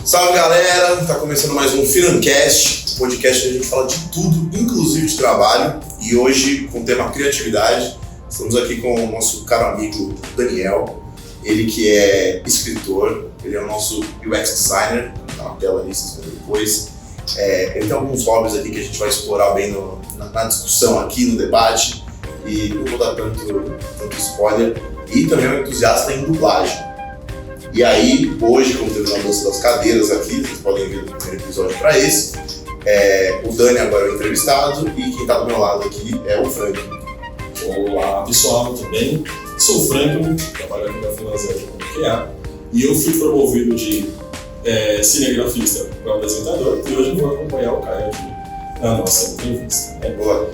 Salve galera, tá começando mais um Financast, podcast que a gente fala de tudo, inclusive de trabalho, e hoje com o tema criatividade. Estamos aqui com o nosso caro amigo Daniel, ele que é escritor, ele é o nosso UX designer, tá na tela ali, vocês vão ver depois. Ele tem alguns hobbies aqui que a gente vai explorar bem na discussão aqui, no debate, e não vou dar tanto spoiler, e também é um entusiasta em dublagem. E aí, hoje, como teve uma mudança das cadeiras aqui, vocês podem ver no primeiro episódio para esse, o Dani agora é o entrevistado e quem está do meu lado aqui é o Frank. Olá pessoal, tudo bem? Sou o Frank, trabalho aqui na Financeira como QA e eu fui promovido de cinegrafista para apresentador e hoje eu vou acompanhar o Caio aqui na nossa entrevista. Boa.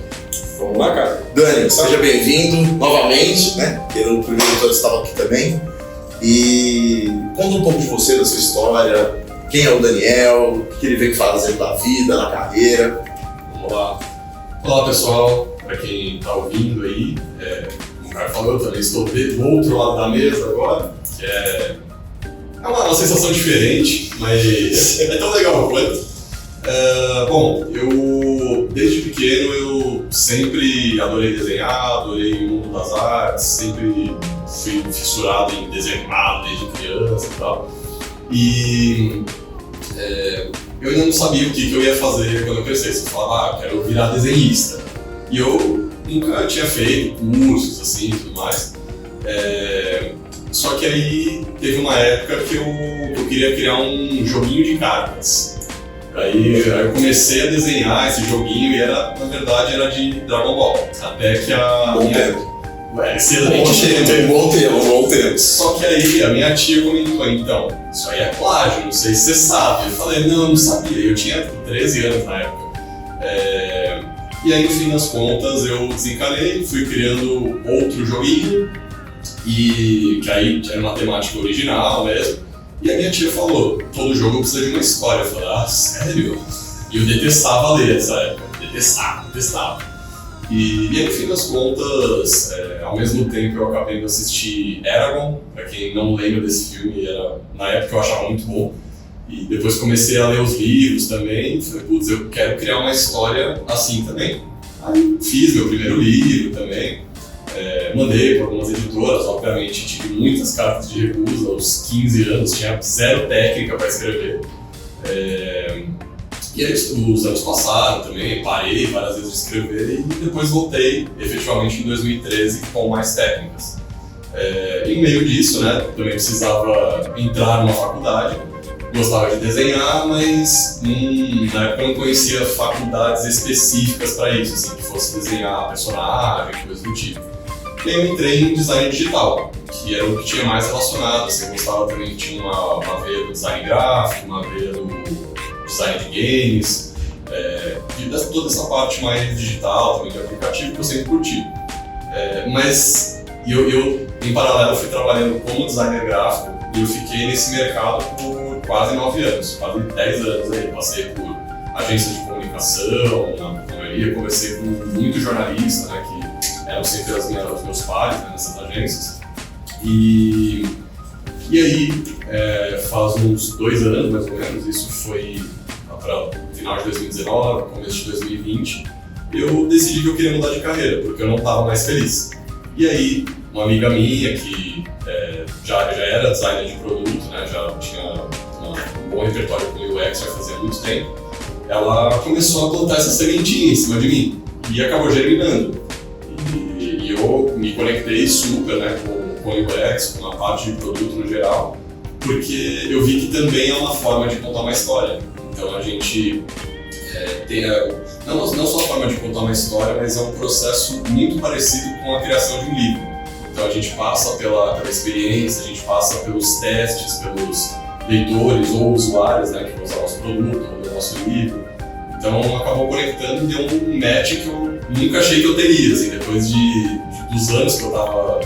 Vamos lá, Caio? Dani, seja bem-vindo novamente, né? No primeiro episódio você estava aqui também. E conta um pouco de você, da sua história, quem é o Daniel, o que ele vem fazendo da vida, na carreira. Vamos lá. Olá pessoal, para quem está ouvindo aí, como o Caio falou, eu também estou do outro lado da mesa agora, que é uma sensação diferente, mas é tão legal quanto. Bom, eu desde pequeno eu sempre adorei desenhar, adorei o mundo das artes, sempre fui fissurado em desenho animado desde criança e tal. E eu ainda não sabia o que eu ia fazer quando eu crescesse. Eu falava, quero virar desenhista. E eu nunca tinha feito cursos assim e tudo mais. Só que aí teve uma época que eu queria criar um joguinho de cartas. Aí eu comecei a desenhar esse joguinho e na verdade era de Dragon Ball. Até que a excelente bom tempo. Só que aí a minha tia comentou, então, isso aí é plágio, não sei se você sabe. Eu falei, não sabia, eu tinha 13 anos na época. E aí no fim das contas eu desencanei, fui criando outro joguinho, e que aí era uma temática original mesmo. E a minha tia falou, todo jogo precisa de uma história. Eu falei, sério? E eu detestava ler essa época, detestava. E aí, no fim das contas, ao mesmo tempo eu acabei de assistir Eragon, pra quem não lembra desse filme, na época eu achava muito bom. E depois comecei a ler os livros também, e falei, putz, eu quero criar uma história assim também. Aí fiz meu primeiro livro também, mandei para algumas editoras, obviamente tive muitas cartas de recusa, aos 15 anos tinha zero técnica para escrever. E aí os anos passaram também, parei várias vezes de escrever e depois voltei efetivamente em 2013 com mais técnicas. Em meio disso, né, também precisava entrar numa faculdade, gostava de desenhar, mas na época eu não conhecia faculdades específicas para isso, assim, que fosse desenhar personagem, coisa do tipo. E aí eu entrei em design digital, que era o que tinha mais relacionado, assim, eu gostava também que tinha uma veia do design gráfico, uma veia do design de games, e toda essa parte mais digital, também de aplicativo, que eu sempre curti. Mas eu, em paralelo, fui trabalhando como designer gráfico e eu fiquei nesse mercado por quase 9 anos, quase 10 anos aí. Passei por agências de comunicação, na maioria, conversei com muito jornalista, né, que eram sempre os meus pares, né, nessas agências. E aí, faz uns 2 anos mais ou menos, isso foi para final de 2019, começo de 2020, eu decidi que eu queria mudar de carreira, porque eu não estava mais feliz. E aí, uma amiga minha que já era designer de produto, né, já tinha um bom repertório com UX já fazia muito tempo, ela começou a plantar essa sementinha em cima de mim e acabou germinando. E eu me conectei super, né, com o UX, com a parte de produto no geral, porque eu vi que também é uma forma de contar uma história. Então a gente tem não só a forma de contar uma história, mas é um processo muito parecido com a criação de um livro. Então a gente passa pela experiência, a gente passa pelos testes, pelos leitores ou usuários, né, que vão usar nosso produto ou o nosso livro. Então acabou conectando e deu um match que eu nunca achei que eu teria, assim, depois dos anos que eu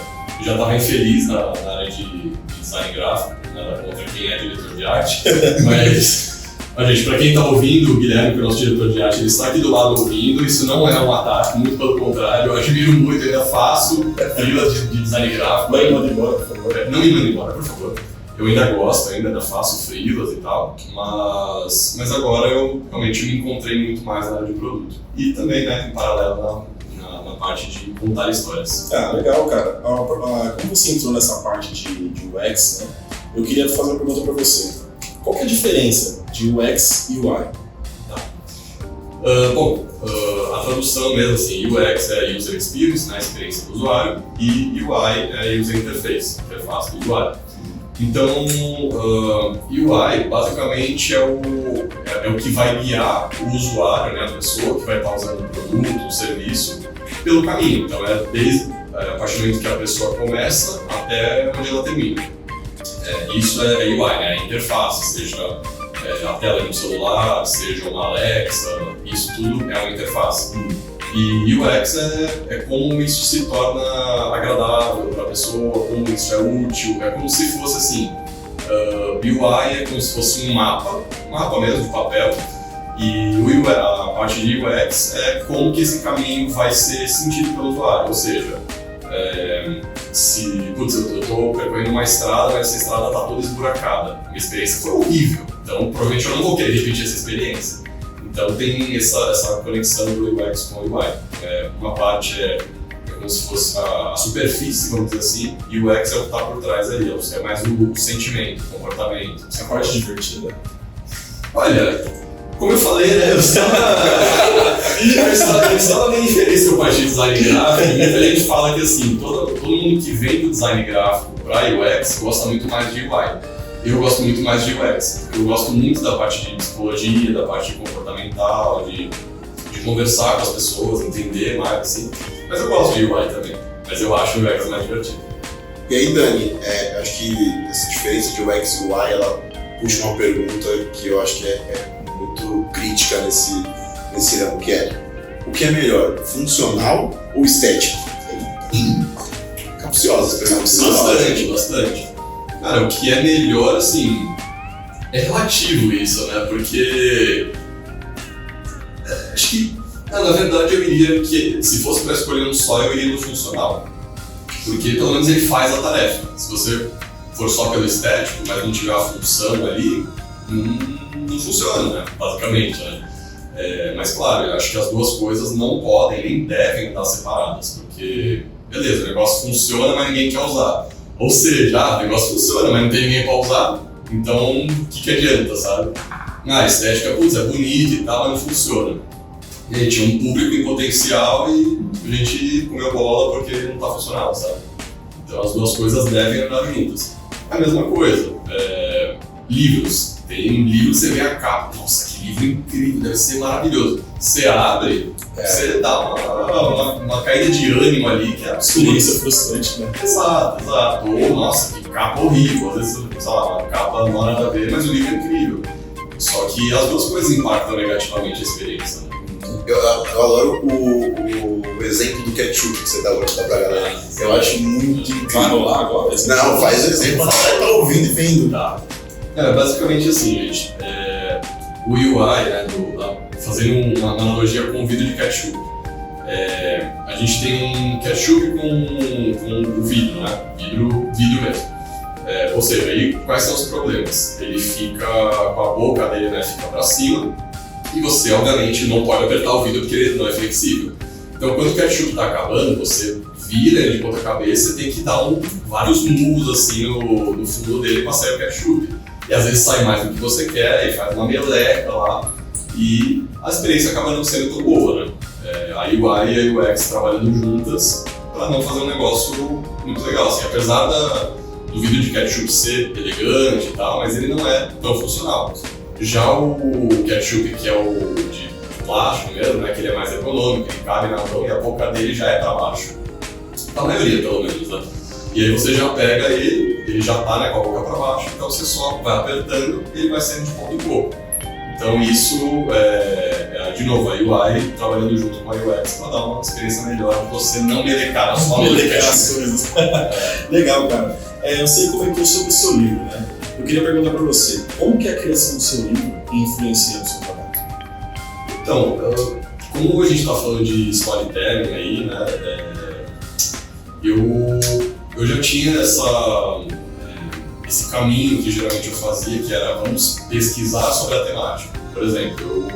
já estava infeliz na área de design gráfico, nada contra quem é diretor de arte, mas gente, para quem está ouvindo, o Guilherme, que é o nosso diretor de arte, ele está aqui do lado ouvindo, isso não é um ataque, muito pelo contrário, eu admiro muito, eu ainda faço freela de design gráfico. Não me mande embora, por favor. Não me mande embora, por favor. Eu ainda gosto, ainda faço freelas e tal, mas agora eu realmente me encontrei muito mais na área de produto. E também, né, em paralelo na parte de contar histórias. Legal, cara. Como você entrou nessa parte de UX, né, eu queria fazer uma pergunta para você. Qual que é a diferença de UX e UI? A tradução mesmo, assim, UX é User Experience, né, experiência do usuário, e UI é User Interface, interface do usuário. Então, UI basicamente é o que vai guiar o usuário, né, a pessoa que vai estar usando o produto, o serviço, pelo caminho. Então, desde a partir do momento que a pessoa começa até onde ela termina. Isso é UI, né, a interface, seja a tela de um celular, seja uma Alexa, isso tudo é uma interface. E UX é como isso se torna agradável para a pessoa, como isso é útil, é como se fosse assim, UI é como se fosse um mapa mesmo de papel, e a parte de UX é como que esse caminho vai ser sentido pelo usuário, ou seja, se eu estou percorrendo uma estrada, mas essa estrada está toda esburacada, minha experiência foi horrível, então provavelmente eu não vou querer repetir essa experiência. Então tem essa conexão do UX com o UI. Uma parte é como se fosse a superfície, vamos dizer assim, e o UX é o que está por trás ali, é mais o sentimento, o comportamento. Essa parte divertida. Olha, como eu falei, né, eu estava bem diferente com a parte de design gráfico, e muita gente fala que assim, todo mundo que vem do design gráfico para UX gosta muito mais de UI. Eu gosto muito mais de UX, eu gosto muito da parte de psicologia, da parte comportamental, de conversar com as pessoas, entender mais, assim. Mas eu gosto de UI também, mas eu acho o UX mais divertido. E aí, Dani, acho que essa diferença de UX e UI, ela puxa uma pergunta que eu acho que é muito crítica nesse ramo, que é: o que é melhor, funcional ou estético? Capciosa, Bastante. Cara, o que é melhor, assim, é relativo isso, né? Porque acho que, na verdade, eu iria que, se fosse para escolher um só, eu iria no funcional. Porque pelo menos ele faz a tarefa. Se você for só pelo estético, mas não tiver a função ali, não funciona, né? Basicamente, né? Mas claro, eu acho que as duas coisas não podem nem devem estar separadas, porque, beleza, o negócio funciona, mas ninguém quer usar. Ou seja, o negócio funciona, mas não tem ninguém pra usar, então o que adianta, sabe? A estética, é bonita e tal, mas não funciona. E aí tinha um público em potencial e a gente comeu bola porque não tá funcionando, sabe? Então as duas coisas devem andar juntas. É a mesma coisa, livros. Tem um livro, você vê a capa, nossa, que livro incrível, deve ser maravilhoso. Você abre, você dá uma caída de ânimo ali que é absurda. Experiência frustrante, né? Exato. Ou, nossa, que capa horrível. Às vezes, sei lá, uma capa não há nada a ver, mas o livro é incrível. Só que as duas coisas impactam negativamente a experiência. Né? Eu adoro o exemplo do ketchup que você dá pra galera. Eu acho muito incrível. Vai rolar agora? Não, faz o exemplo, você tá ouvindo e vendo. Tá. Basicamente assim, gente. O UI, né, fazendo uma analogia com o vidro de ketchup. A gente tem um ketchup com vidro, né? Vidro mesmo. Ou seja, aí quais são os problemas? Ele fica com a boca dele, né, fica para cima, e você obviamente não pode apertar o vidro porque ele não é flexível. Então quando o ketchup está acabando, você vira ele de ponta cabeça e tem que dar vários murros assim no fundo dele para sair o ketchup. E às vezes sai mais do que você quer e faz uma meleca lá, e a experiência acaba não sendo tão boa, né? A UI e a UX trabalhando juntas para não fazer um negócio muito legal, assim, apesar do vidro de ketchup ser elegante e tal, mas ele não é tão funcional. Já o ketchup, que é o de plástico mesmo, né, que ele é mais econômico, ele cabe na mão e a boca dele já é para baixo. A maioria, pelo menos, né? E aí você já pega ele já tá, né, com a boca para baixo, então você só vai apertando e ele vai saindo de pouco em pouco. Então isso de novo, a UI trabalhando junto com a UX para dar uma experiência melhor, você não melecar na sua mão. As coisas. Legal, cara. Você comentou sobre o seu livro, né? Eu queria perguntar para você, como que a criação do seu livro influencia no seu trabalho? Então, como a gente está falando de storytelling aí, né, eu já tinha esse caminho que geralmente eu fazia, que era vamos pesquisar sobre a temática. Por exemplo,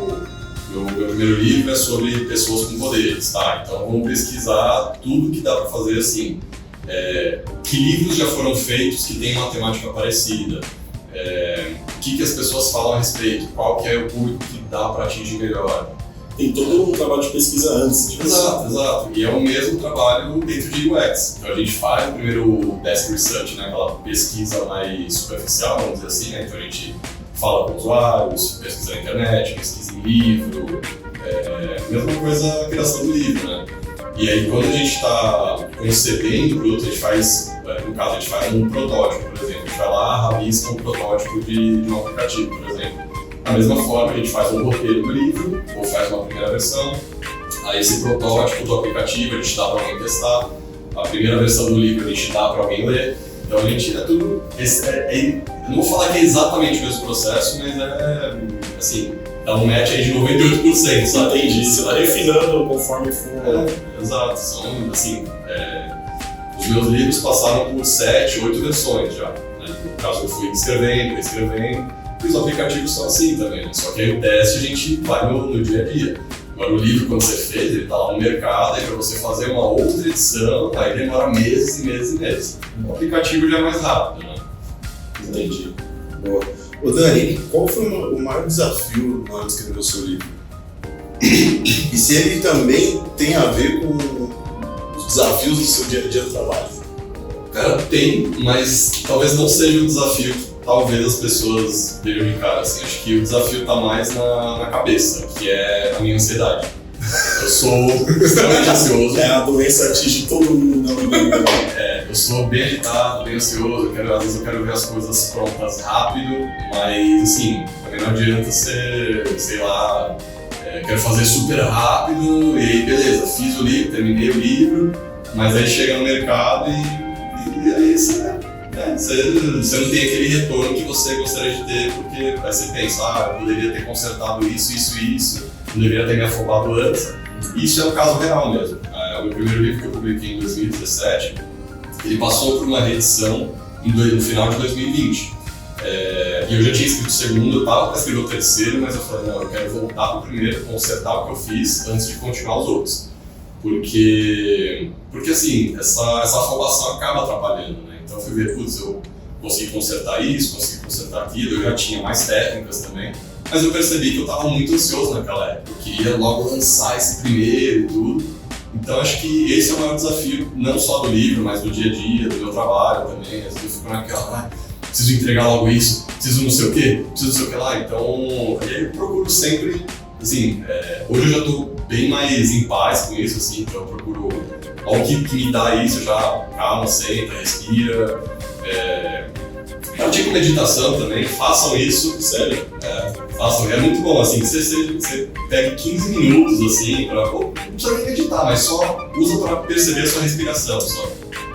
meu primeiro livro é sobre pessoas com poderes, tá? Então vamos pesquisar tudo que dá para fazer assim. Que livros já foram feitos que têm uma temática parecida? O que as pessoas falam a respeito? Qual que é o público que dá para atingir melhor? Tem todo um trabalho de pesquisa antes. Exato. E é o mesmo trabalho dentro de UX. Então a gente faz o primeiro desk research, né, aquela pesquisa mais superficial, vamos dizer assim, né? Então a gente fala com usuários, pesquisa na internet, pesquisa em livro, mesma coisa a criação do livro, né? E aí quando a gente está concebendo o produto, a gente faz, no caso a gente faz um protótipo, por exemplo, a gente vai lá, rabisca um protótipo de um aplicativo, por exemplo. Da mesma forma, a gente faz um roteiro do livro, ou faz uma primeira versão, aí esse protótipo do aplicativo a gente dá para alguém testar, a primeira versão do livro a gente dá para alguém ler, então a gente é tudo, eu não vou falar que é exatamente o mesmo processo, mas assim, dá um match aí de 98%, sabe? Entendi, você está refinando conforme for. Exato, são assim, os meus livros passaram por 7, 8 versões já, né? No caso eu fui escrevendo, reescrevendo. E os aplicativos são assim também, né? Só que aí o teste a gente vai no dia a dia. Agora o livro, quando você fez, ele está lá no mercado, aí para você fazer uma outra edição, aí demora meses e meses e meses. O aplicativo já é mais rápido, né? Entendi. Boa. Ô Dani, qual foi o maior desafio na hora de escrever o seu livro? E se ele também tem a ver com os desafios do seu dia a dia do trabalho? Cara, tem, mas talvez não seja um desafio que talvez as pessoas vejam de cara, assim. Acho que o desafio tá mais na cabeça, que é a minha ansiedade. Eu sou extremamente ansioso. A doença atinge todo mundo. Eu sou bem agitado, bem ansioso, às vezes eu quero ver as coisas prontas rápido, mas assim, também não adianta ser, sei lá, quero fazer super rápido e aí beleza, fiz o livro, terminei o livro, mas aí chega no mercado e aí você não tem aquele retorno que você gostaria de ter, porque aí você pensa, eu poderia ter consertado isso, não deveria ter me afobado antes. Isso é um caso real mesmo. O meu primeiro livro que eu publiquei em 2017, ele passou por uma reedição no final de 2020. E eu já tinha escrito o segundo, eu estava para escrever o terceiro, mas eu falei, não, eu quero voltar para o primeiro, consertar o que eu fiz antes de continuar os outros. Porque assim, essa afobação acaba atrapalhando, né? Então eu fui ver, eu consegui consertar isso, consegui consertar aquilo, eu já tinha mais técnicas também. Mas eu percebi que eu estava muito ansioso naquela época, eu queria logo lançar esse primeiro e tudo. Então acho que esse é o maior desafio, não só do livro, mas do dia a dia, do meu trabalho também. Às vezes eu fico naquela, preciso entregar logo isso, preciso não sei o quê, preciso não sei o que lá. Então eu procuro sempre, assim, hoje eu já estou bem mais em paz com isso, assim, então eu procuro, ao que me dá isso, já calma, senta, respira. Pratico meditação também, façam isso, sério, façam, é muito bom, assim, você pega 15 minutos, assim, não precisa nem meditar, mas só usa para perceber a sua respiração, só.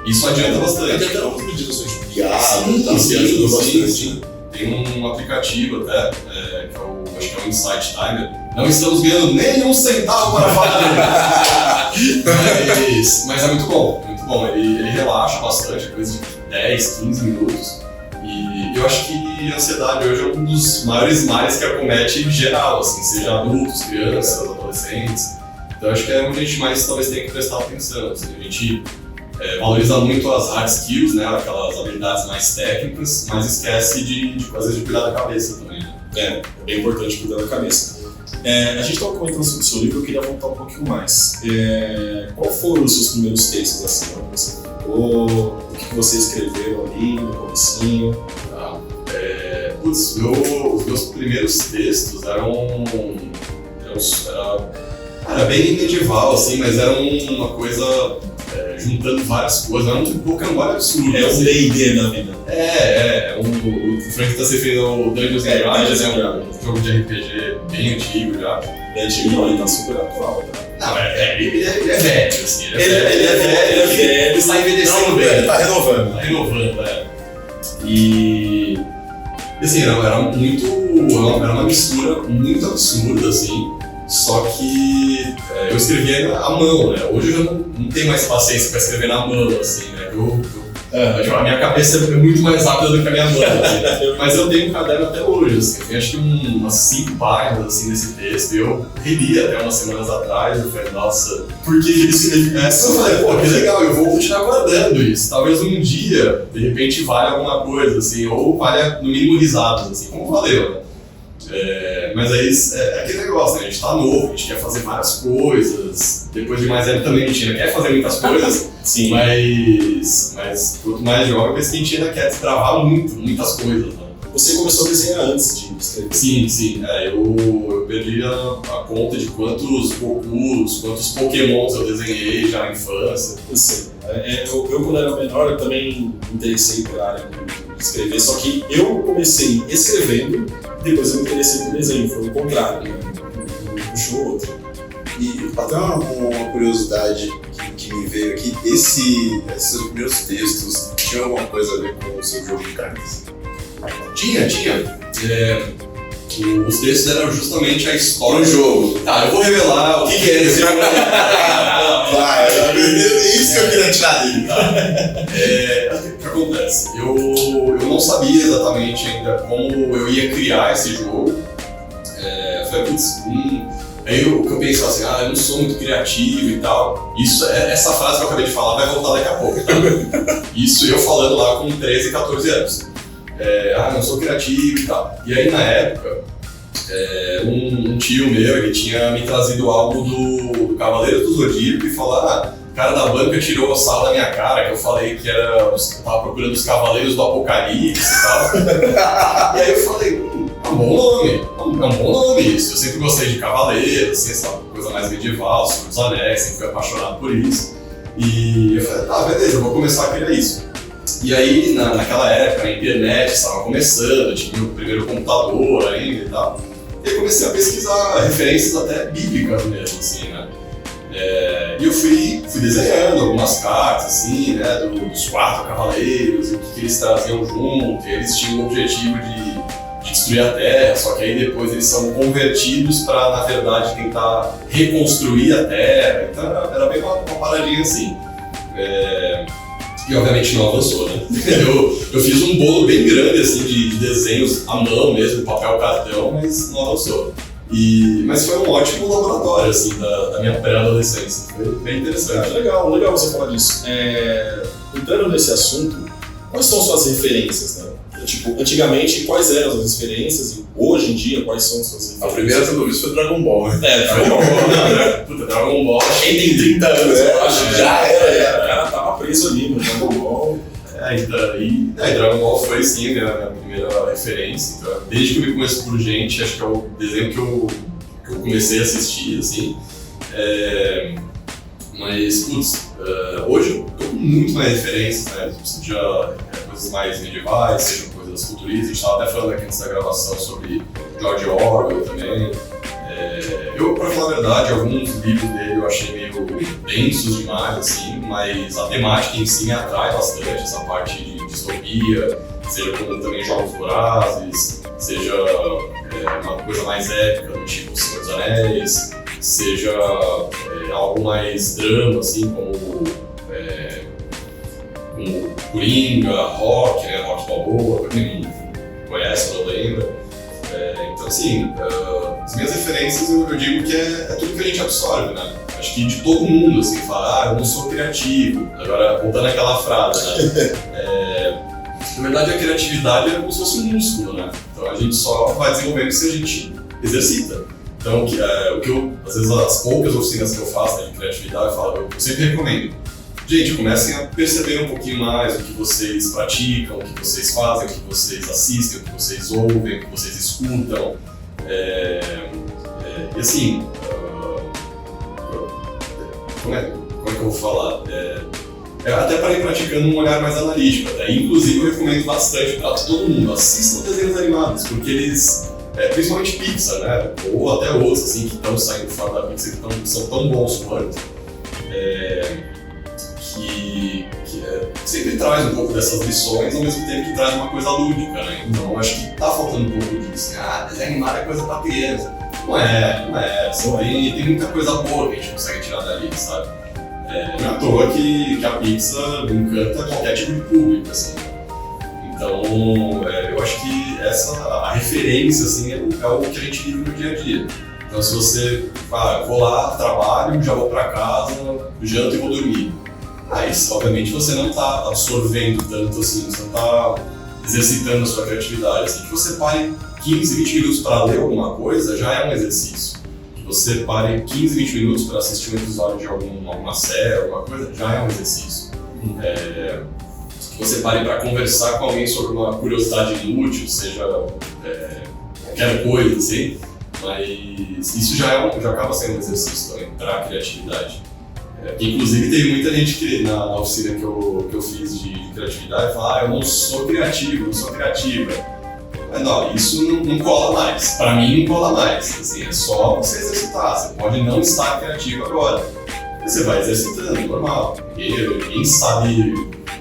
Isso adianta bastante. Adianta umas meditações de piada, sim, ajuda bastante. Tem um aplicativo até, acho que é o Insight Timer. Não estamos ganhando nem um centavo para falar dele. Mas é muito bom, muito bom. Ele relaxa bastante, coisa de 10, 15 minutos. E eu acho que a ansiedade hoje é um dos maiores males que acomete em geral, assim, seja adultos, crianças, adolescentes. Então acho que é onde a gente mais talvez tenha que prestar atenção. Assim, a gente valoriza muito as hard skills, né, aquelas habilidades mais técnicas, mas esquece às vezes de cuidar da cabeça também. Né? É bem importante cuidar da cabeça. A gente estava comentando sobre o seu livro, eu queria voltar um pouquinho mais. Qual foram os seus primeiros textos, assim, onde você ficou, o que você escreveu ali no comecinho? Os meus primeiros textos eram bem medieval, assim, mas era uma coisa juntando várias coisas, era um Pokémon absurdo. É um D&D na vida. O Frank está se referindo ao Dungeons & Dragons, um jogo de RPG bem antigo já. É antigo, não, ele tá super atual. Não, ele é velho, assim. Ele é velho, ele está envelhecendo bem. Ele tá renovando. Tá renovando, E assim, era uma mistura muito absurda, assim. Só que eu escrevia à mão, né? Hoje eu já não tenho mais paciência para escrever na mão, assim, né? Eu Tipo, a minha cabeça é muito mais rápida do que a minha mão, assim. Mas eu tenho um caderno até hoje, assim. Eu tenho acho que umas 5 páginas assim, desse texto. Eu reli até umas semanas atrás. Eu falei, nossa, por que ele significa isso? Eu falei, pô, que legal, eu vou continuar guardando isso. Talvez um dia, de repente, valha alguma coisa, assim, ou valha, no mínimo, risadas, assim, como valeu, né? Mas aí é aquele negócio, né? A gente tá novo, a gente quer fazer várias coisas. Depois de mais velho também a gente ainda quer fazer muitas coisas. Sim. Mas quanto mais jovem, a gente ainda quer travar muitas coisas, né? Você começou a desenhar antes de escrever? Sim. Eu perdi a conta de quantos Gokus, quantos Pokémons eu desenhei já na infância. Sim. Eu quando era menor, eu também me interessei pela área de escrever, só que eu comecei escrevendo, depois eu me interessei por desenho, foi o contrário, né? Um puxou o outro. E até uma curiosidade que me veio aqui, esses primeiros textos tinham alguma coisa a ver com o seu jogo de cartas? Tinha. Os textos eram justamente a história do jogo. Tá, eu vou revelar o que é esse jogo. Vai, é isso que eu queria tirar dele. O que acontece? Eu não sabia exatamente ainda como eu ia criar esse jogo. Eu falei, putz, aí o que eu penso assim, eu não sou muito criativo e tal. Essa frase que eu acabei de falar vai voltar daqui a pouco, tá? Isso eu falando lá com 13, 14 anos. Não sou criativo e tal. E aí na época, um tio meu, ele tinha me trazido algo do Cavaleiros do Zodíaco e falou, o cara da banca tirou o sarro da minha cara, que eu falei que eu tava procurando os Cavaleiros do Apocalipse e tal. E aí eu falei, é um bom nome isso. Eu sempre gostei de Cavaleiros, assim, essa coisa mais medieval, Senhor dos Anéis, sempre fui apaixonado por isso. E eu falei, beleza, eu vou começar a criar isso. E aí, naquela época, a internet estava começando, tinha o primeiro computador ainda e tal. E aí comecei a pesquisar referências até bíblicas mesmo, assim, né? E eu fui desenhando algumas cartas, assim, né, dos 4 cavaleiros, e o que eles traziam junto, e eles tinham o objetivo de destruir a Terra, só que aí depois eles são convertidos para, na verdade, tentar reconstruir a Terra. Então era bem uma paradinha assim. E obviamente não avançou, né? Eu fiz um bolo bem grande, assim, de desenhos à mão mesmo, papel cartão, mas não avançou. Mas foi um ótimo laboratório, assim, da minha pré-adolescência. Foi bem interessante. Legal você falar disso. Entrando nesse assunto, quais são suas referências, né? Tipo, antigamente, quais eram as referências e hoje em dia, quais são as suas referências? A primeira que eu vi foi Dragon Ball, né? Dragon Ball. Puta, Dragon Ball. Quem tem 30 anos, eu acho que já era. O cara tava preso ali no Dragon Ball. Dragon Ball foi sim a minha primeira referência. Então, desde que eu me conheço por gente, acho que é o desenho que eu comecei a assistir, assim. Mas, hoje eu tô com muito mais referências, né? Seja coisas mais medievais, sejam coisas futuristas. A gente tava até falando aqui nessa gravação sobre George Orwell também. Pra falar a verdade, alguns livros dele eu achei meio densos demais, assim, mas a temática em si me atrai bastante, essa parte de distopia, seja como também Jogos Vorazes, seja uma coisa mais épica, do tipo Senhor dos Anéis, seja algo mais drama, assim, como Coringa, Rock, né, Rock Balboa, pra quem não conhece ou não lembra. Então, assim, as minhas referências eu digo que é tudo que a gente absorve, né? Acho que de todo mundo, assim, fala, eu não sou criativo. Agora, voltando àquela frase, né? Na verdade, a criatividade é como se fosse um músculo, né? Então, a gente só vai desenvolvendo se a gente exercita. Então, às vezes, as poucas oficinas que eu faço, né, de criatividade, eu sempre recomendo. Gente, comecem a perceber um pouquinho mais o que vocês praticam, o que vocês fazem, o que vocês assistem, o que vocês ouvem, o que vocês escutam. E assim, como é que eu vou falar? Até para ir praticando um olhar mais analítico. Inclusive, eu recomendo bastante para todo mundo. Assistam desenhos animados, porque eles, principalmente Pixar, né? Ou até outros assim, que estão saindo fora da Pixar, que são tão bons quanto. Que sempre traz um pouco dessas lições, ao mesmo tempo que traz uma coisa lúdica, né? Então acho que tá faltando um pouco disso. Desenho animado é coisa pra criança. Não é. Tem muita coisa boa que a gente consegue tirar dali, sabe? Não é à toa que a pizza encanta qualquer tipo de público, assim. Então, eu acho que a referência, assim, é o que a gente vive no dia a dia. Então, se você vou lá, trabalho, já vou para casa, janto e vou dormir. Aí, obviamente, você não está absorvendo tanto assim, você não está exercitando a sua criatividade. Assim, que você pare 15, 20 minutos para ler alguma coisa já é um exercício. Que você pare 15, 20 minutos para assistir um episódio de alguma série, alguma coisa, já é um exercício. Que você pare para conversar com alguém sobre uma curiosidade inútil, seja qualquer coisa, assim, mas isso já acaba sendo um exercício também para a criatividade. Inclusive, tem muita gente que na oficina que eu fiz de criatividade fala: eu não sou criativo, não sou criativa. Mas não, isso não cola mais. Para mim, não cola mais. Assim, é só você exercitar. Você pode não estar criativo agora. Você vai exercitando, normal.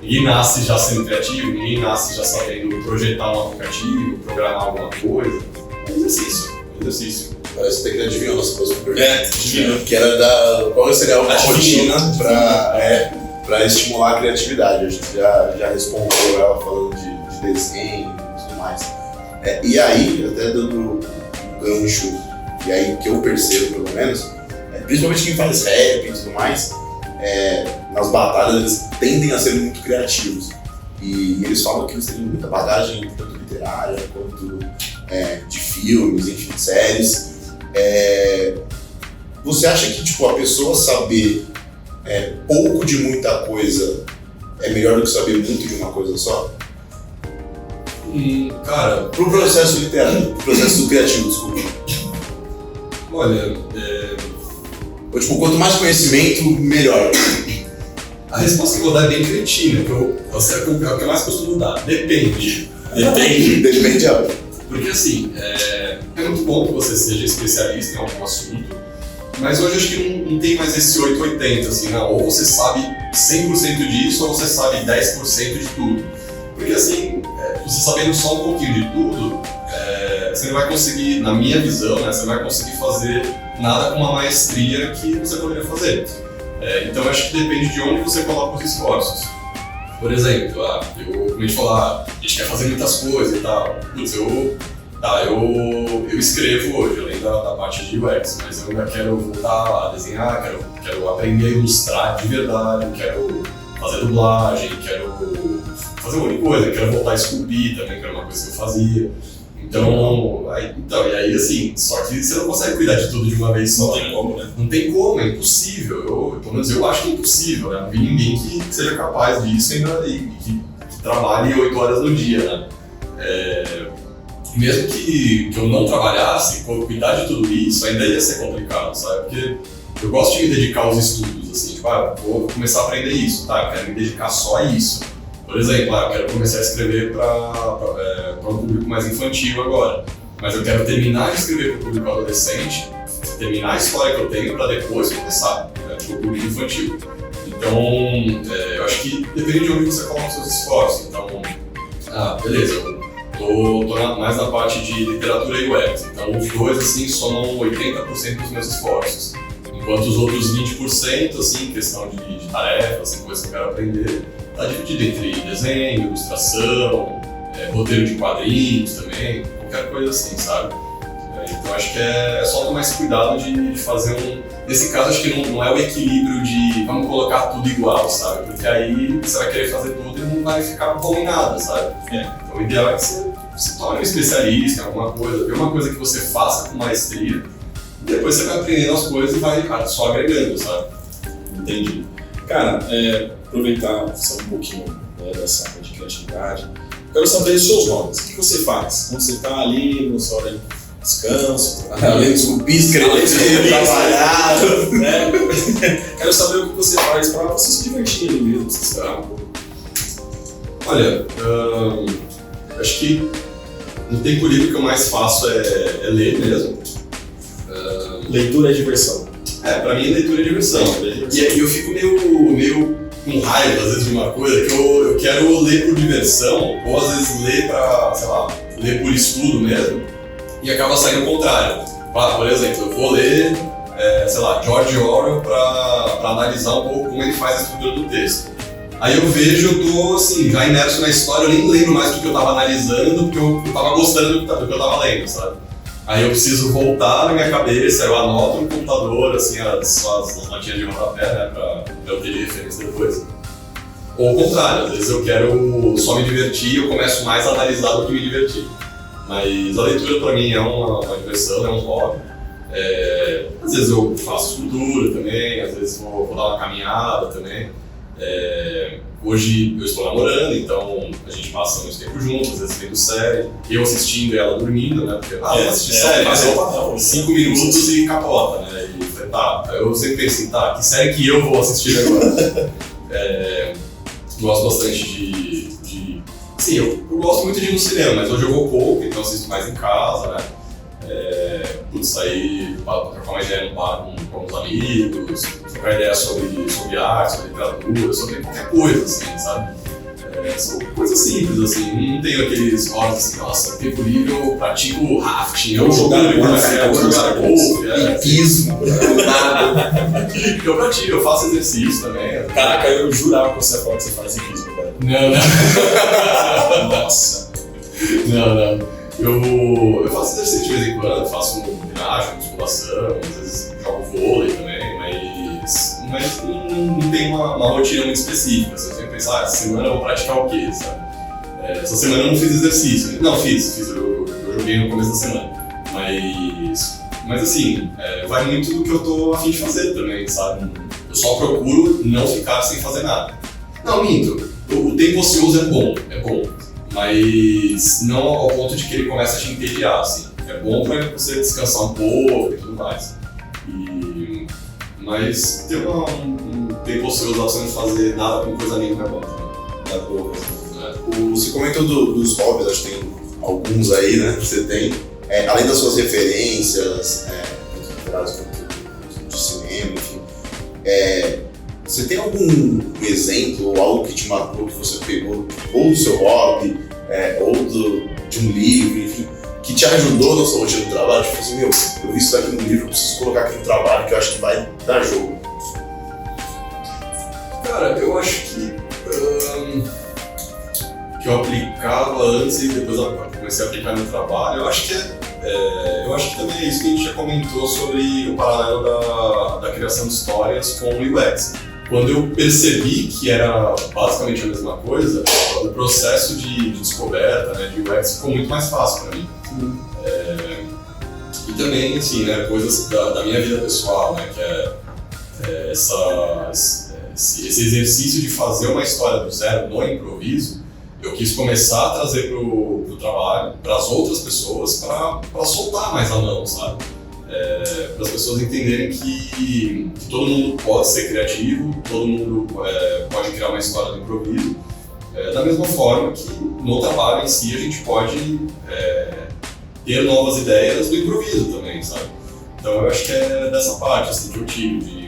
Ninguém nasce já sendo criativo, ninguém nasce já sabendo projetar um aplicativo, programar alguma coisa. É exercício. Parece que tem adivinhar a nossa próxima pergunta. Que era qual seria uma rotina para estimular a criatividade. A gente já respondeu ela falando de desenho e tudo mais. E aí, até dando um gancho, e aí que eu percebo pelo menos, principalmente quem faz rap e tudo mais, nas batalhas eles tendem a ser muito criativos. E eles falam que eles têm muita bagagem, tanto literária quanto de filmes, enfim, de séries. Você acha que tipo, a pessoa saber pouco de muita coisa é melhor do que saber muito de uma coisa só? Cara, pro processo literário, pro processo criativo, desculpa. Olha, ou, tipo, quanto mais conhecimento, melhor. A resposta que eu vou dar é bem cretina, é o que eu mais costumo dar. Depende. Depende, Porque assim, é muito bom que você seja especialista em algum assunto, mas hoje acho que não tem mais esse 880, assim, não. Ou você sabe 100% disso, ou você sabe 10% de tudo. Porque assim, você sabendo só um pouquinho de tudo, você não vai conseguir, na minha visão, né, você não vai conseguir fazer nada com uma maestria que você poderia fazer. Então acho que depende de onde você coloca os esforços. Por exemplo, como a gente falou, a gente quer fazer muitas coisas e tal. Putz, eu escrevo hoje, além da parte de UX, mas eu ainda quero voltar a desenhar, quero aprender a ilustrar de verdade, quero fazer dublagem, quero fazer um monte de coisa, quero voltar a esculpir também, que era uma coisa que eu fazia. Então, e aí assim, só que você não consegue cuidar de tudo de uma vez só. Não tem como, né? Não tem como, é impossível. Pelo menos eu acho que é impossível, né? Não vi ninguém que seja capaz disso ainda e que trabalhe 8 horas no dia, né? Mesmo que eu não trabalhasse, cuidar de tudo isso ainda ia ser complicado, sabe? Porque eu gosto de me dedicar aos estudos, assim, tipo, vou começar a aprender isso, tá? Eu quero me dedicar só a isso. Por exemplo, eu quero começar a escrever para um público mais infantil agora, mas eu quero terminar de escrever para o público adolescente, terminar a história que eu tenho para depois começar, para o público infantil. Então, eu acho que depende de onde você coloca os seus esforços. Então, beleza, eu tô mais na parte de literatura e UX, então os dois assim somam 80% dos meus esforços, enquanto os outros 20%, assim, questão de tarefas, assim, coisas que eu quero aprender, está dividido entre desenho, ilustração, roteiro de quadrinhos também, qualquer coisa assim, sabe? Então acho que é só tomar esse cuidado de fazer nesse caso acho que não é o equilíbrio de vamos colocar tudo igual, sabe? Porque aí você vai querer fazer tudo e não vai ficar bom em nada, sabe? Então o ideal é que você se torne um especialista em alguma coisa, vê uma coisa que você faça com maestria, e depois você vai aprendendo as coisas e vai só agregando, sabe? Entendi. Cara, aproveitar um pouquinho dessa área de criatividade, quero saber os seus hobbies. O que você faz? Quando você está ali no seu hora de descanso, além de esculpir, escrever, trabalhar, né? Quero saber o que você faz para você se divertir ali mesmo, Olha, acho que no tempo livre o que eu mais faço é ler mesmo. Leitura é diversão. Pra mim leitura é diversão. E aí eu fico meio com raiva às vezes de uma coisa que eu quero ler por diversão, ou às vezes ler pra, sei lá, ler por estudo mesmo, e acaba saindo o contrário. Por exemplo, eu vou ler, sei lá, George Orwell para analisar um pouco como ele faz a estrutura do texto. Aí eu vejo, eu tô assim, já imerso na história, eu nem lembro mais do que eu tava analisando, porque eu tava gostando do que eu tava lendo, sabe? Aí eu preciso voltar na minha cabeça, eu anoto no computador, assim, as notinhas de rodapé, né, pra eu ter referência depois. Ou ao contrário, às vezes eu quero só me divertir e eu começo mais a analisar do que me divertir. Mas a leitura pra mim é uma diversão, é um hobby. Às vezes eu faço escultura também, às vezes vou dar uma caminhada também. Hoje eu estou namorando, então a gente passa muito tempo juntos, às vezes vendo série, eu assistindo e ela dormindo, né? Porque vou assistir série, mas 5 minutos e capota, né? E falei, tá, eu sempre pensei, tá, que série que eu vou assistir agora? Gosto bastante de... Sim, eu gosto muito de ir no cinema, mas hoje eu vou pouco, então assisto mais em casa, né? Sair pra trocar uma ideia no bar com os amigos, trocar ideia sobre arte, sobre literatura, sobre qualquer coisa, assim, sabe? São coisas simples, assim, não tenho aqueles hobbies assim, nossa, tempo livre eu pratico rafting, eu vou jogar golfe, hipismo, nada. Eu pratico, eu faço exercício também. Caraca, eu jurava que você ia falar que você faz hipismo, cara. Não. Nossa. Não. Eu faço exercício de vez em quando, faço ginástica, musculação, às vezes jogo vôlei também, mas não tem uma rotina muito específica. Assim, eu sempre penso, essa semana eu vou praticar o quê, sabe? Essa semana eu não fiz exercício. Não, fiz, eu joguei no começo da semana. Mas assim, vai muito do que eu tô a fim de fazer também, sabe? Eu só procuro não ficar sem fazer nada. Não, minto. O tempo ocioso é bom. Mas não ao ponto de que ele começa a te entediar, assim. É bom pra você descansar um pouco e tudo mais. Mas ter um tempo ocioso lá pra você não fazer nada com coisa nenhuma é bom também. Você comentou dos hobbies, acho que tem alguns aí, né, que você tem. Além das suas referências, de cinema, enfim. Você tem algum exemplo ou algo que te marcou, que você pegou ou do seu hobby, ou de um livro, enfim, que te ajudou na sua rotina do trabalho? Tipo assim, eu vi isso daqui no livro, eu preciso colocar aqui no trabalho que eu acho que vai dar jogo. Cara, eu acho que eu aplicava antes e depois eu comecei a aplicar no trabalho. Eu acho que também é isso que a gente já comentou sobre o paralelo da criação de histórias com o UX. Quando eu percebi que era basicamente a mesma coisa, o processo de descoberta, né, de UX ficou muito mais fácil para mim. E também, assim, né, coisas da minha vida pessoal, né, que é esse exercício de fazer uma história do zero no improviso, eu quis começar a trazer pro trabalho, para as outras pessoas, para soltar mais a mão, sabe? Para as pessoas entenderem que todo mundo pode ser criativo, todo mundo pode criar uma história do improviso, da mesma forma que no trabalho em si a gente pode ter novas ideias do improviso também, sabe? Então eu acho que é dessa parte assim, que eu tiro, de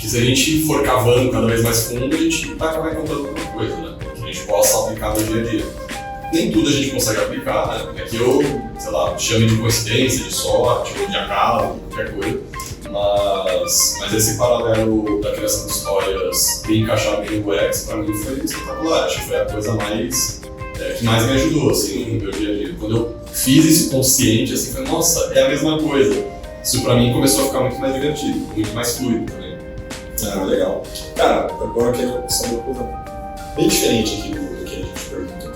que se a gente for cavando cada vez mais fundo, a gente vai acabar encontrando alguma coisa, né? Que a gente possa aplicar no dia a dia. Nem tudo a gente consegue aplicar, né? É que eu, sei lá, chame de coincidência, de sorte, ou de acaso, qualquer coisa. Mas esse paralelo da criação de histórias bem encaixado bem no UX, pra mim foi espetacular. Acho que foi a coisa que mais me ajudou, assim, no meu dia a dia. Quando eu fiz isso consciente, assim, foi, nossa, é a mesma coisa. Isso pra mim começou a ficar muito mais divertido, muito mais fluido também. Legal. Cara, agora eu quero saber uma coisa bem diferente aqui do que a gente perguntou.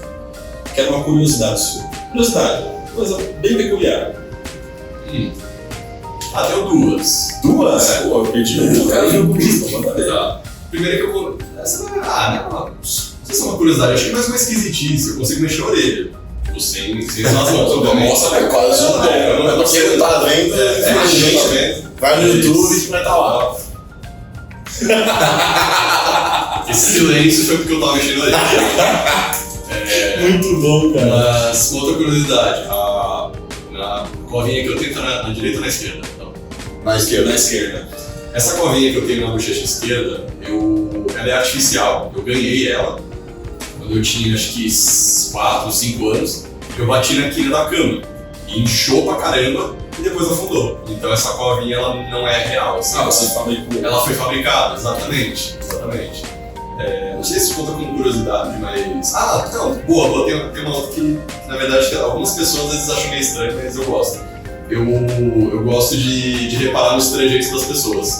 Quero uma curiosidade sua. Coisa bem peculiar. Tenho duas. Duas? Pô, eu perdi uma. Cara, tá. Primeiro que eu vou... Essa não sei se é uma curiosidade, acho que é mais uma esquisitice, eu consigo mexer a orelha. Sem usar as mãos, obviamente. Nossa, é quase um dom. Você não tá vendo, vai no YouTube que vai estar lá. Esse silêncio foi porque eu tava mexendo a orelha. Muito bom, cara. Mas, uma outra curiosidade, a covinha que eu tenho tá na direita ou na esquerda? Não. Na esquerda. Na esquerda. Essa covinha que eu tenho na bochecha esquerda, ela é artificial. Eu ganhei ela quando eu tinha acho que 4 ou 5 anos. Eu bati na quina da cama. e inchou pra caramba e depois afundou. Então essa covinha ela não é real. Assim, Você fabricou. ela foi fabricada, exatamente. Não sei se conta como curiosidade, mas... Não, boa, tem uma outra que, na verdade, algumas pessoas às vezes acham meio estranho, mas eu gosto. Eu gosto de reparar nos trejeitos das pessoas.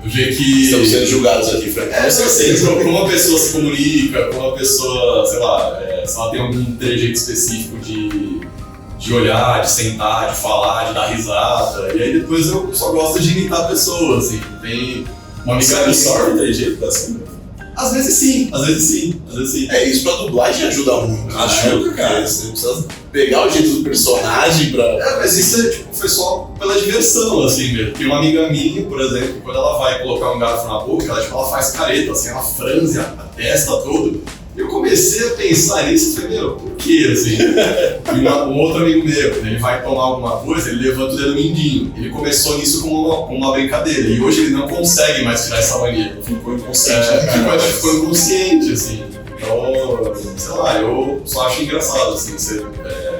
O jeito que... Estamos sendo julgados aqui, Frank. Com certeza, como uma pessoa se comunica, como uma pessoa, sei lá, se ela tem algum trejeito específico de olhar, de sentar, de falar, de dar risada. E aí depois eu só gosto de imitar pessoas, assim. Tem uma amiga minha... Você absorve o trejeito assim? Às vezes sim. Isso pra dublagem ajuda muito. Ajuda, né? cara. Você precisa pegar o jeito do personagem pra... Mas isso foi só pela diversão, assim mesmo. Tem uma amiga minha, por exemplo, quando ela vai colocar um garfo na boca, ela faz careta, assim, ela franze a testa toda. Eu comecei a pensar nisso e falei, por quê, assim? E um outro amigo meu, ele vai tomar alguma coisa, ele levanta o dedo mindinho. Ele começou nisso como uma brincadeira, e hoje ele não consegue mais tirar essa mania. Ficou inconsciente. Ficou inconsciente, assim. Então, sei lá, eu só acho engraçado, assim, você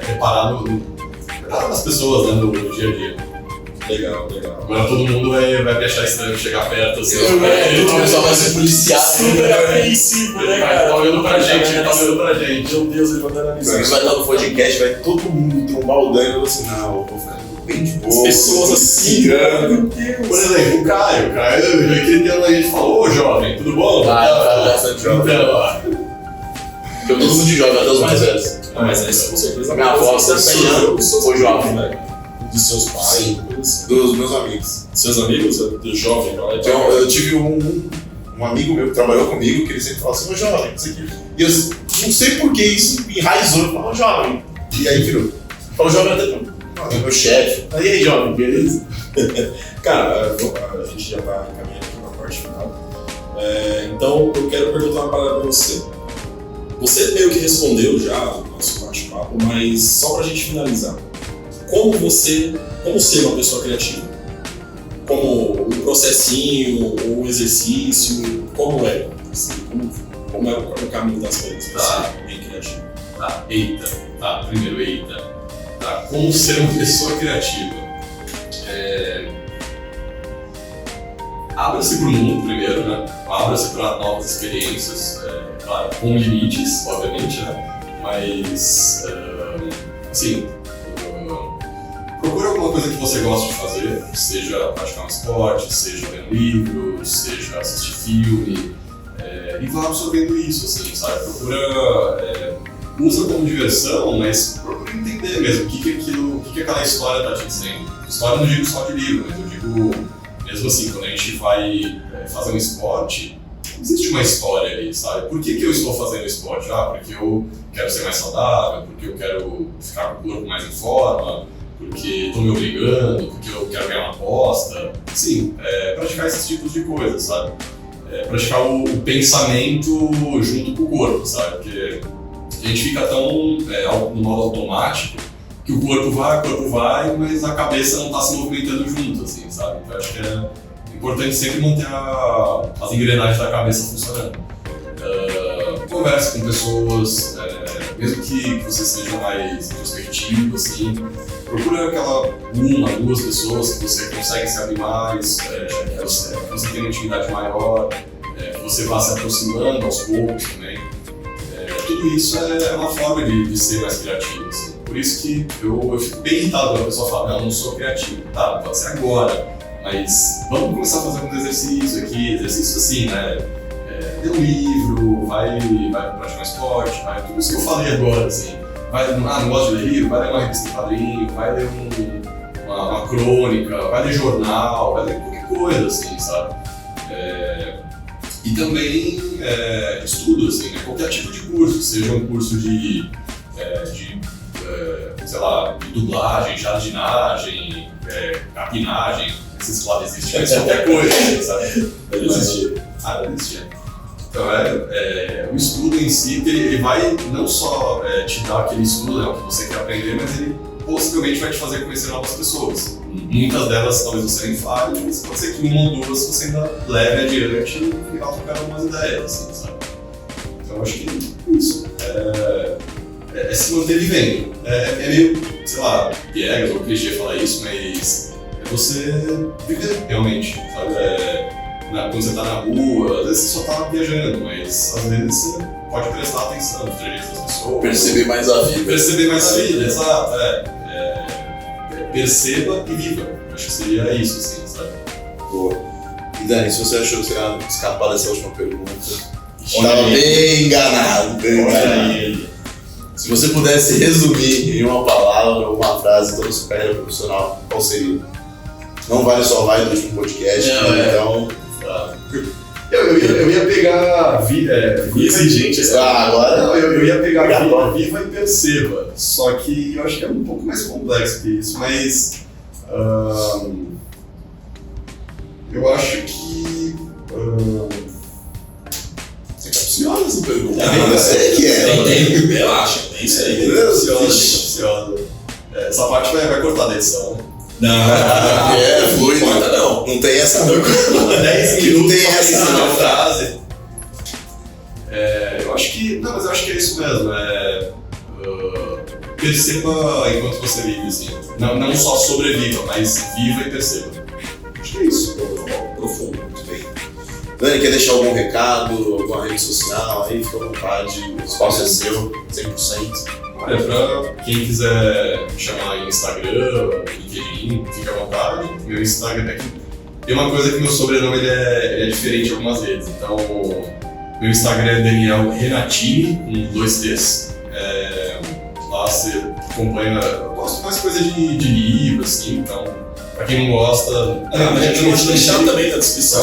reparar nas pessoas, né, no dia a dia. Legal. Agora todo mundo vai me achar estranho chegar perto, assim. O pessoal vai ser policiado. Super apreensivo, né, cara? Tá olhando pra gente. Meu Deus, ele vai dar Você analisar. vai estar no podcast, vai todo mundo trombar o Dani e falar assim, não, eu vou ficar bem de boa. As pessoas assim, cara. meu Deus. Por exemplo, o Caio, aquele dia a gente falou, ô jovem, tudo bom? Vai bastante jovem. Porque todo mundo joga, até os mais velhos. Mas isso com certeza. Minha avó, você 100 anos, foi jovem, velho. Dos seus pais, Dos meus amigos. seus amigos, do jovem, não é? Então, eu tive um amigo meu que trabalhou comigo, que ele sempre falava assim, ô jovem, isso aqui. E eu não sei por que isso enraizou, eu falava, ô jovem. E aí virou. O jovem até meu chefe. E aí, jovem, beleza? Cara, a gente já tá encaminhando aqui pra parte final. Então, eu quero perguntar uma parada pra você. Você meio que respondeu já no nosso bate-papo, mas só pra gente finalizar. Como ser uma pessoa criativa? Como um processinho, ou um exercício, como é? Assim, como é o caminho das coisas pra ser bem criativo? Primeiro, como ser uma pessoa criativa? Abra-se para o mundo primeiro, né? Abra-se para novas experiências, claro, com limites, obviamente, né? Mas, procure alguma coisa que você gosta de fazer, seja praticar um esporte, seja ler um livro, seja assistir filme, e vá absorvendo isso, assim, sabe? Usa como diversão, mas procura entender mesmo o que aquela história está te dizendo. História não digo só de livro, mas eu digo, mesmo assim, quando a gente vai fazer um esporte, existe uma história ali, sabe? Por que eu estou fazendo esporte? Porque eu quero ser mais saudável, porque eu quero ficar com o corpo mais em forma, porque estou me obrigando, porque eu quero ganhar uma aposta. Sim, praticar esses tipos de coisas, sabe? Praticar o pensamento junto com o corpo, sabe? Porque a gente fica tão no modo automático que o corpo vai, mas a cabeça não está se movimentando junto, assim, sabe? Então acho que é importante sempre manter as engrenagens da cabeça funcionando. Converse com pessoas, mesmo que você seja mais introspectivo, assim, procura uma, duas pessoas que você consegue se abrir mais, que você tenha uma intimidade maior, que você vá se aproximando aos poucos também. Tudo isso é uma forma de ser mais criativo, assim. Por isso que eu fico bem irritado quando a pessoa fala, não sou criativo. Tá, pode ser agora, mas vamos começar a fazer um exercício aqui, exercício assim, né? Ler um livro, vai praticar um esporte, tudo isso que eu falei agora, assim. Não gosto de ler livro, vai ler uma revista em quadrinho, vai ler uma crônica, vai ler jornal, vai ler qualquer coisa, assim, sabe? E também estudo, assim, né? Qualquer tipo de curso, seja um curso de dublagem, jardinagem, capinagem, esses lá existem, mas qualquer coisa, assim, sabe? Deve existir. Deve existir. Então, o estudo em si, ele vai não só te dar aquele estudo, né, o que você quer aprender, mas ele possivelmente vai te fazer conhecer novas pessoas. Muitas delas talvez você nem fale, mas pode ser que uma ou duas você ainda leve adiante e vá trocar algumas ideias, assim, sabe? Então, eu acho que isso. se manter vivendo. É meio, sei lá, piegas ou clichê falar isso, mas é você viver realmente, sabe? Quando você tá na rua, às vezes você só tá viajando, mas às vezes você pode prestar atenção nos trejeitos das pessoas. Perceber mais a vida. Perceber mais a vida, exato. Perceba e viva. Acho que seria isso, assim, sabe? Boa. E Dani, se você achou que você ia escapar dessa última pergunta, estava bem enganado. Se você pudesse resumir em uma palavra ou uma frase toda a sua carreira profissional, qual seria? Não vale só vai do último podcast, então... Eu ia pegar vida exigente. Agora não, eu ia pegar viva e perceba. Só que eu acho que é um pouco mais complexo que isso, mas eu acho que você capciona essa pergunta. Eu sei que é. Eu acho, é isso aí. capciosa. Essa parte vai cortar da edição. Não, fluido. Não importa não. Não tem essa não. 10 minutos Não tem essa na não. frase. Eu acho que. Não, mas eu acho que é isso mesmo. Perceba enquanto você vive, assim. Não só sobreviva, mas viva e perceba. Acho que é isso. Profundo. Muito bem. Dani, quer deixar algum recado, alguma rede social aí? Fica à vontade, o espaço é seu, 100%. Olha, pra quem quiser me chamar em Instagram, LinkedIn, fica à vontade. Meu Instagram aqui. Tem uma coisa que meu sobrenome ele é diferente algumas vezes. Então, meu Instagram é Daniel Renatini, com 2 T's. Lá você acompanha. Eu gosto mais coisa de livro, assim, então. Pra quem não gosta. A gente pode deixar também na descrição.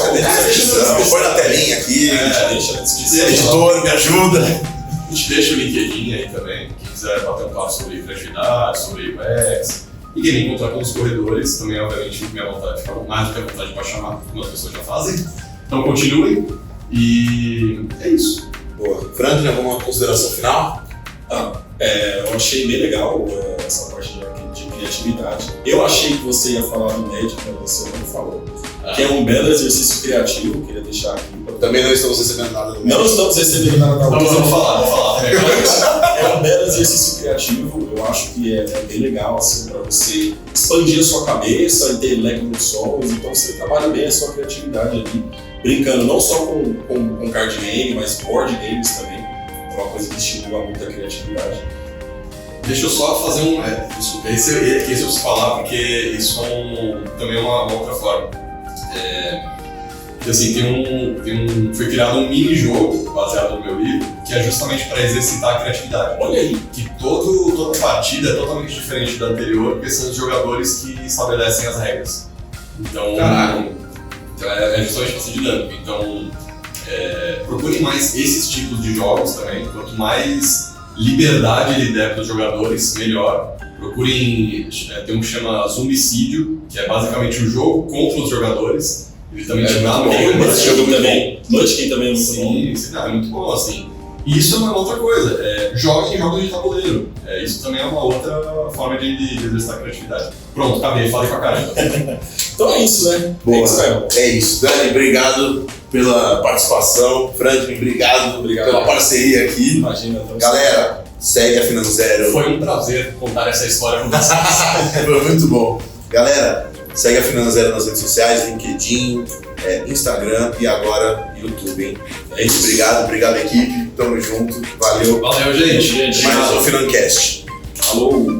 Põe na telinha aqui. Deixa na descrição. Editor, me ajuda. A gente deixa o LinkedIn aí também. Quem quiser bater um papo sobre criatividade, sobre UX. E quem me encontrar com os corredores, também, obviamente, minha vontade, fica mais do que a vontade para chamar, como as pessoas já fazem. Então continuem. E é isso. Boa. Franklin, alguma consideração final? Eu achei bem legal essa parte de criatividade. Eu achei que você ia falar do médico, mas você não falou. Que é um belo exercício criativo, queria deixar aqui. Também não estamos recebendo nada do médico. Não estamos recebendo nada da Vamos falar. É um belo exercício criativo, eu acho que é bem legal, assim, para você expandir a sua cabeça e ter leque de sons, então você trabalha bem a sua criatividade ali, brincando não só com card game, mas board games também. É uma coisa que estimula muito a criatividade. Deixa eu só fazer desculpa, esse eu preciso falar porque isso também é uma outra forma. Assim, foi criado um mini-jogo baseado no meu livro que é justamente para exercitar a criatividade. Olha aí! Que toda partida é totalmente diferente da anterior, porque são os jogadores que estabelecem as regras. Então é justamente para ser dinâmico. Então, procurem mais esses tipos de jogos também. Quanto mais liberdade ele der para os jogadores, melhor. Procurem, tem um que chama Zumbicídio, que é basicamente um jogo contra os jogadores. Ele também te dá Munchkin também é muito bom. Sim, é muito bom, assim. E isso é uma outra coisa, joguem jogos de tabuleiro. Isso também é uma outra forma de exercitar a criatividade. Pronto, acabei, falei pra caramba. Então é isso, né? Boa. É isso. Dani, obrigado pela participação. Franklin, obrigado pela parceria aqui. Imagina. Galera, segue a Finanzero. Foi um prazer contar essa história com vocês. Foi muito bom. Galera, segue a Finanzero nas redes sociais, LinkedIn, Instagram e agora YouTube, hein? É isso. Obrigado equipe. Tamo junto. Valeu. Valeu, gente. Mais um Financast. Falou!